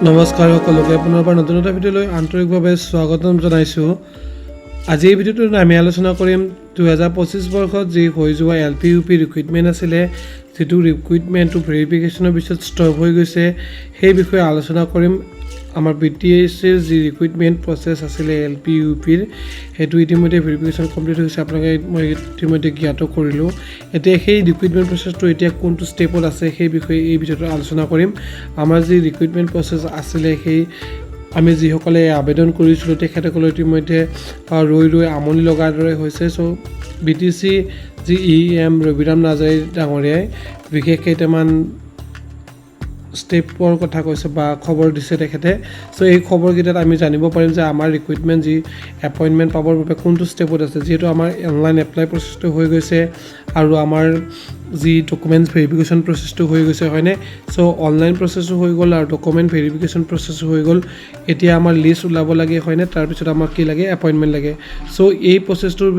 নমস্কাৰ সকলোকে পুনৰবাৰ নতুন এটা ভিডিঅ'লৈ আন্তৰিকভাৱে স্বাগতম জনাইছোঁ। আজি এই ভিডিঅ'টোত আমি আলোচনা কৰিম 2025 বৰ্ষত যি হৈ যোৱা LPUP ৰিক্ৰুইটমেণ্ট আছিলে, যিটো ৰিক্ৰুইটমেণ্টটো ভেৰিফিকেশ্যনৰ পিছত ষ্টপ হৈ গৈছে, সেই বিষয়ে আলোচনা কৰিম। আমাৰ BTSৰ যি ৰিক্ৰুইটমেণ্ট প্ৰচেছ আছিলে LPUPৰ, সেইটো ইতিমধ্যে ভেৰিফিকেশ্যন কমপ্লিট হৈছে, আপোনালোকে মই ইতিমধ্যে জ্ঞাত কৰিলোঁ। এতিয়া সেই ৰিক্ৰুইটমেণ্ট প্ৰচেছটো এতিয়া কোনটো ষ্টেপত আছে সেই বিষয়ে এই ভিডিঅ'টো আলোচনা কৰিম। আমাৰ যি ৰিক্ৰুইটমেণ্ট প্ৰচেছ আছিলে, সেই আমি যিসকলে আবেদন কৰিছিলোঁ তেখেতসকলে ইতিমধ্যে ৰৈ আমনি লগাৰ দৰে হৈছে। চ' BTC যি EM ৰবিৰাম নাৰ্জাৰী ডাঙৰীয়াই বিশেষ কেইটামান ষ্টেপৰ কথা কৈছে বা খবৰ দিছে তেখেতে। চ' এই খবৰকেইটাত আমি জানিব পাৰিম যে আমাৰ ৰিক্ৰুইটমেণ্ট যি এপইণ্টমেণ্ট পাবৰ বাবে কোনটো ষ্টেপত আছে, যিহেতু আমাৰ অনলাইন এপ্লাই প্ৰচেছটো হৈ গৈছে আৰু আমাৰ যি ডকুমেণ্টছ ভেৰিফিকেশ্যন প্ৰচেছটো হৈ গৈছে, হয়নে? চ' অনলাইন প্ৰচেছো হৈ গ'ল আৰু ডকুমেণ্ট ভেৰিফিকেশ্যন প্ৰচেছো হৈ গ'ল। এতিয়া আমাৰ লিষ্ট ওলাব লাগে, হয়নে? তাৰপিছত আমাক কি লাগে? এপইণ্টমেণ্ট লাগে। চ' এই প্ৰচেছটোৰ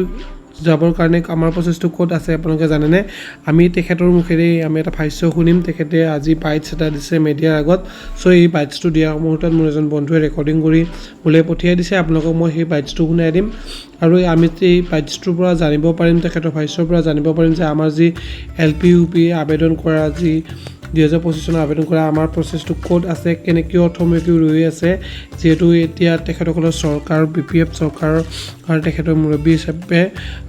যাবৰ কাৰণে আমাৰ প্ৰচেছটো ক'ত আছে আপোনালোকে জানেনে? আমি তেখেতৰ মুখেৰে আমি এটা ভাষ্য শুনিম। তেখেতে আজি বাইটছ এটা দিছে মিডিয়াৰ আগত। চ' এই বাইটছটো দিয়াৰ মুহূৰ্তত মোৰ এজন বন্ধুৱে ৰেকৰ্ডিং কৰি মোলৈ পঠিয়াই দিছে। আপোনালোকক মই সেই বাইটছটো শুনাই দিম আৰু আমি এই বাইটছটোৰ পৰা জানিব পাৰিম, তেখেতৰ ভাষ্যৰ পৰা জানিব পাৰিম যে আমাৰ যি LPUP আবেদন কৰা, যি 2025 চনত আবেদন কৰা আমাৰ প্ৰচেছটো ক'ত আছে, কিয় থমকি ৰৈ আছে, যিহেতু এতিয়া তেখেতসকলৰ চৰকাৰ BPF চৰকাৰ আৰু তেখেতৰ মুৰব্বী হিচাপে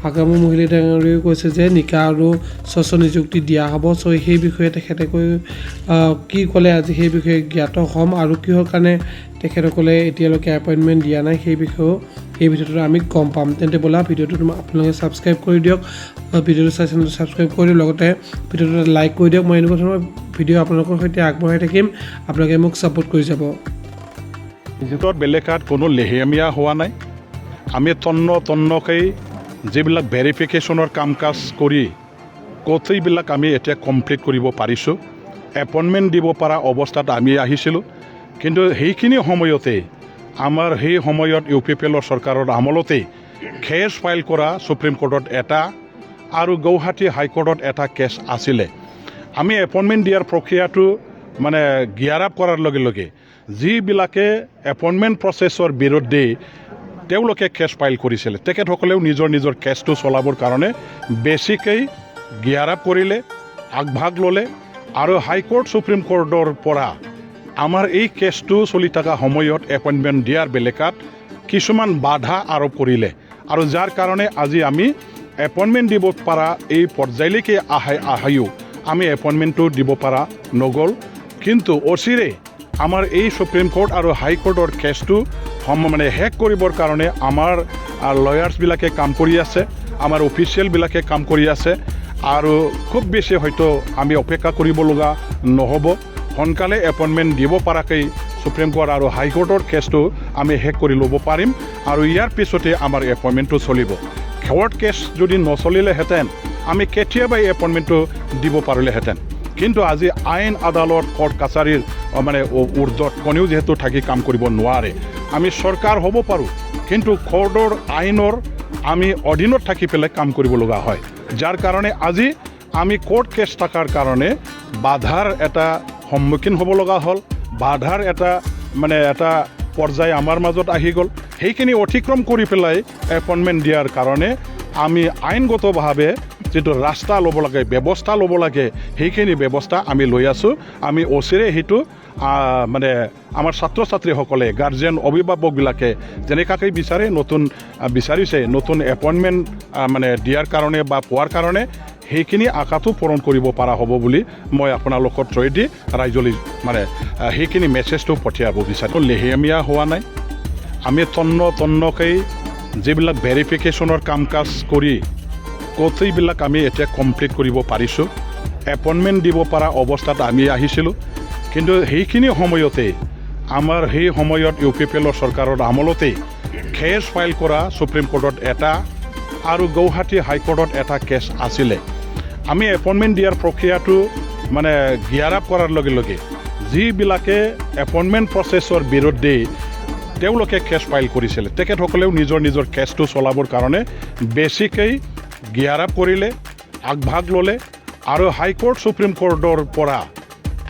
আগামী মহিলা ডাঙৰীয়াই কৈছে যে নিকা আৰু স্বচ্ছ নিযুক্তি দিয়া হ'ব। চ' সেই বিষয়ে তেখেতে কি ক'লে আজি সেই বিষয়ে জ্ঞাত হ'ম আৰু কিহৰ কাৰণে তেখেতসকলে এতিয়ালৈকে এপইণ্টমেণ্ট দিয়া নাই সেই বিষয়েও এই ভিডিঅ'টোত আমি গম পাম। তেন্তে ব'লা ভিডিঅ'টো আপোনালোকে ছাবস্ক্ৰাইব কৰি দিয়ক, ভিডিঅ'টো চাই চেনেলটো ছাবস্ক্ৰাইব কৰি দিয়ক, লগতে ভিডিঅ'টো লাইক কৰি দিয়ক। মই এনেকুৱা ধৰণৰ ভিডিঅ' আপোনালোকৰ সৈতে আগবঢ়াই থাকিম, আপোনালোকে মোক ছাপোৰ্ট কৰি যাব। বেলেগাত কোনো লেহেমীয়া হোৱা নাই। আমি তন্নকৈ যিবিলাক ভেৰিফিকেশ্যনৰ কাম কাজ কৰি গোটেইবিলাক আমি এতিয়া কমপ্লিট কৰিব পাৰিছোঁ। এপইণ্টমেণ্ট দিব পৰা অৱস্থাত আমি আহিছিলোঁ, কিন্তু সেইখিনি সময়তে আমাৰ সেই সময়ত UPPL চৰকাৰৰ আমলতেই কেছ ফাইল কৰা সুপ্ৰিম কোৰ্টত এটা আৰু গুৱাহাটী হাইকোৰ্টত এটা কেছ আছিলে। আমি এপইণ্টমেণ্ট দিয়াৰ প্ৰক্ৰিয়াটো মানে গিয়াৰ আপ কৰাৰ লগে লগে যিবিলাকে এপইণ্টমেণ্ট প্ৰচেছৰ বিৰুদ্ধে তেওঁলোকে কেছ ফাইল কৰিছিলে, তেখেতসকলেও নিজৰ কেছটো চলাবৰ কাৰণে বেছিকৈ গিয়াৰ আপ কৰিলে, আগভাগ ল'লে আৰু হাইকোৰ্ট সুপ্ৰিম কোৰ্টৰ পৰা আমাৰ এই কেছটো চলি থকা সময়ত এপইণ্টমেণ্ট দিয়াৰ বেলেগাত কিছুমান বাধা আৰোপ কৰিলে আৰু যাৰ কাৰণে আজি আমি এপইণ্টমেণ্ট দিব পৰা এই পৰ্যায়লৈকে আহিও আমি এপইণ্টমেণ্টটো দিব পৰা নগ'ল। কিন্তু অচিৰে আমাৰ এই সুপ্ৰিম কোৰ্ট আৰু হাইকোৰ্টৰ কেছটো মানে শেষ কৰিবৰ কাৰণে আমাৰ লয়াৰ্ছবিলাকে কাম কৰি আছে, আমাৰ অফিচিয়েলবিলাকে কাম কৰি আছে আৰু খুব বেছি হয়তো আমি অপেক্ষা কৰিব লগা নহ'ব। সোনকালে এপইণ্টমেণ্ট দিব পৰাকৈ সুপ্ৰিম কোৰ্ট আৰু হাইকোৰ্টৰ কেছটো আমি শেষ কৰি ল'ব পাৰিম আৰু ইয়াৰ পিছতে আমাৰ এপইণ্টমেণ্টটো চলিব। কোৰ্ট কেছ যদি নচলিলেহেঁতেন আমি কেতিয়াবাই এপইণ্টমেণ্টটো দিব পাৰিলেহেঁতেন, কিন্তু আজি আইন আদালত কোৰ্ট কাছাৰীৰ মানে উৰ্ধত কোনেও যিহেতু থাকি কাম কৰিব নোৱাৰে। আমি চৰকাৰ হ'ব পাৰোঁ, কিন্তু কোৰ্টৰ আইনৰ আমি অধীনত থাকি পেলাই কাম কৰিব লগা হয়, যাৰ কাৰণে আজি আমি কোৰ্ট কেছ থকাৰ কাৰণে বাধাৰ এটা সন্মুখীন হ'ব লগা হ'ল। বাধাৰ এটা পৰ্যায় আমাৰ মাজত আহি গ'ল। সেইখিনি অতিক্ৰম কৰি পেলাই এপইণ্টমেণ্ট দিয়াৰ কাৰণে আমি আইনগতভাৱে যিটো ৰাস্তা ল'ব লাগে, ব্যৱস্থা ল'ব লাগে, সেইখিনি ব্যৱস্থা আমি লৈ আছোঁ। আমি অচিৰে সেইটো আমাৰ ছাত্ৰ ছাত্ৰীসকলে, গাৰ্জেন, অভিভাৱকবিলাকে যেনেকুৱাকৈ বিচাৰিছে নতুন এপইণ্টমেণ্ট দিয়াৰ কাৰণে বা পোৱাৰ কাৰণে সেইখিনি আশাটো পূৰণ কৰিব পৰা হ'ব বুলি মই আপোনালোকৰ থ্ৰুৱেদি ৰাইজলৈ সেইখিনি মেছেজটো পঠিয়াব বিচাৰোঁ। লেহেমীয়া হোৱা নাই। আমি তন্নকৈ যিবিলাক ভেৰিফিকেশ্যনৰ কাম কাজ কৰি গোটেইবিলাক আমি এতিয়া কমপ্লিট কৰিব পাৰিছোঁ। এপইণ্টমেণ্ট দিব পৰা অৱস্থাত আমি আহিছিলোঁ, কিন্তু সেইখিনি সময়তে আমাৰ সেই সময়ত UPPL চৰকাৰৰ আমলতেই কেছ ফাইল কৰা সুপ্ৰিম কোৰ্টত এটা আৰু গুৱাহাটী হাইকোৰ্টত এটা কেছ আছিলে। আমি এপইণ্টমেণ্ট দিয়াৰ প্ৰক্ৰিয়াটো গিয়াৰ আপ কৰাৰ লগে লগে যিবিলাকে এপইণ্টমেণ্ট প্ৰচেছৰ বিৰুদ্ধে তেওঁলোকে কেছ ফাইল কৰিছিলে, তেখেতসকলেও নিজৰ কেছটো চলাবৰ কাৰণে বেছিকৈ গিয়াৰ আপ কৰিলে, আগভাগ ল'লে আৰু হাইকোৰ্ট সুপ্ৰিম কোৰ্টৰ পৰা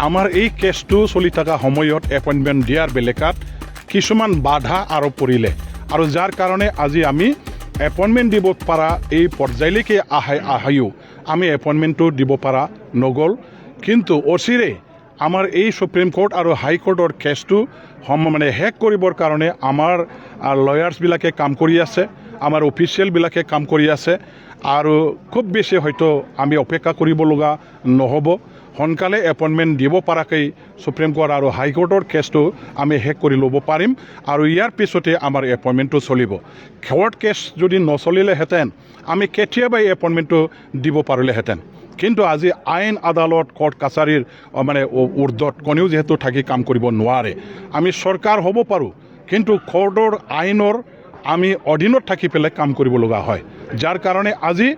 আমাৰ এই কেছটো চলি থকা সময়ত এপইণ্টমেণ্ট দিয়াৰ বেলেগত কিছুমান বাধা আৰোপ কৰিলে আৰু যাৰ কাৰণে আজি আমি এপইণ্টমেণ্ট দিব পৰা এই পৰ্যায়লৈকে আহিও আমি এপইণ্টমেণ্টটো দিব পৰা নগ'ল। কিন্তু অচিৰে আমাৰ এই সুপ্ৰিম কোৰ্ট আৰু হাইকোৰ্টৰ কেছটো মানে শেষ কৰিবৰ কাৰণে আমাৰ লয়াৰ্ছবিলাকে কাম কৰি আছে, আমাৰ অফিচিয়েলবিলাকে কাম কৰি আছে আৰু খুব বেছি হয়তো আমি অপেক্ষা কৰিব লগা নহ'ব। সোনকালে এপইণ্টমেণ্ট দিব পৰাকৈ সুপ্ৰিম কোৰ্ট আৰু হাইকোৰ্টৰ কেছটো আমি শেষ কৰি ল'ব পাৰিম আৰু ইয়াৰ পিছতে আমাৰ এপইণ্টমেণ্টটো চলিব। কোৰ্ট কেছ যদি নচলিলেহেঁতেন আমি কেতিয়াবাই এপইণ্টমেণ্টটো দিব পাৰিলেহেঁতেন। কিন্তু আজি আইন আদালত কোৰ্ট কাছাৰীৰ মানে উৰ্ধত কোনেও যিহেতু থাকি কাম কৰিব নোৱাৰে। আমি চৰকাৰ হ'ব পাৰোঁ কিন্তু কোৰ্টৰ আইনৰ আমি অধীনত থাকি পেলাই কাম কৰিব লগা হয়। যাৰ কাৰণে আজি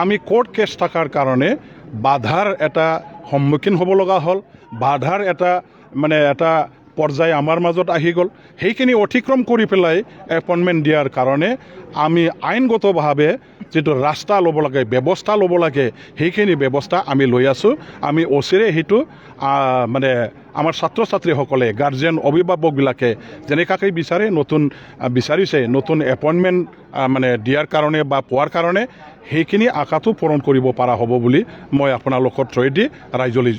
আমি কোৰ্ট কেছ থকাৰ কাৰণে বাধাৰ এটা সন্মুখীন হ'ব লগা হ'ল, বাধাৰ এটা পৰ্যায় আমাৰ মাজত আহি গ'ল। সেইখিনি অতিক্ৰম কৰি পেলাই এপইণ্টমেণ্ট দিয়াৰ কাৰণে আমি আইনগতভাৱে যিটো ৰাস্তা ল'ব লাগে, ব্যৱস্থা ল'ব লাগে, সেইখিনি ব্যৱস্থা আমি লৈ আছোঁ। আমি অচিৰে সেইটো আমাৰ ছাত্ৰ ছাত্ৰীসকলে, গাৰ্জেন, অভিভাৱকবিলাকে যেনেকুৱাকৈ বিচাৰিছে নতুন এপইণ্টমেণ্ট দিয়াৰ কাৰণে বা পোৱাৰ কাৰণে সেইখিনি আশাটো পূৰণ কৰিব পৰা হ'ব বুলি মই আপোনালোকৰ থ্ৰুৱেদি ৰাইজলৈ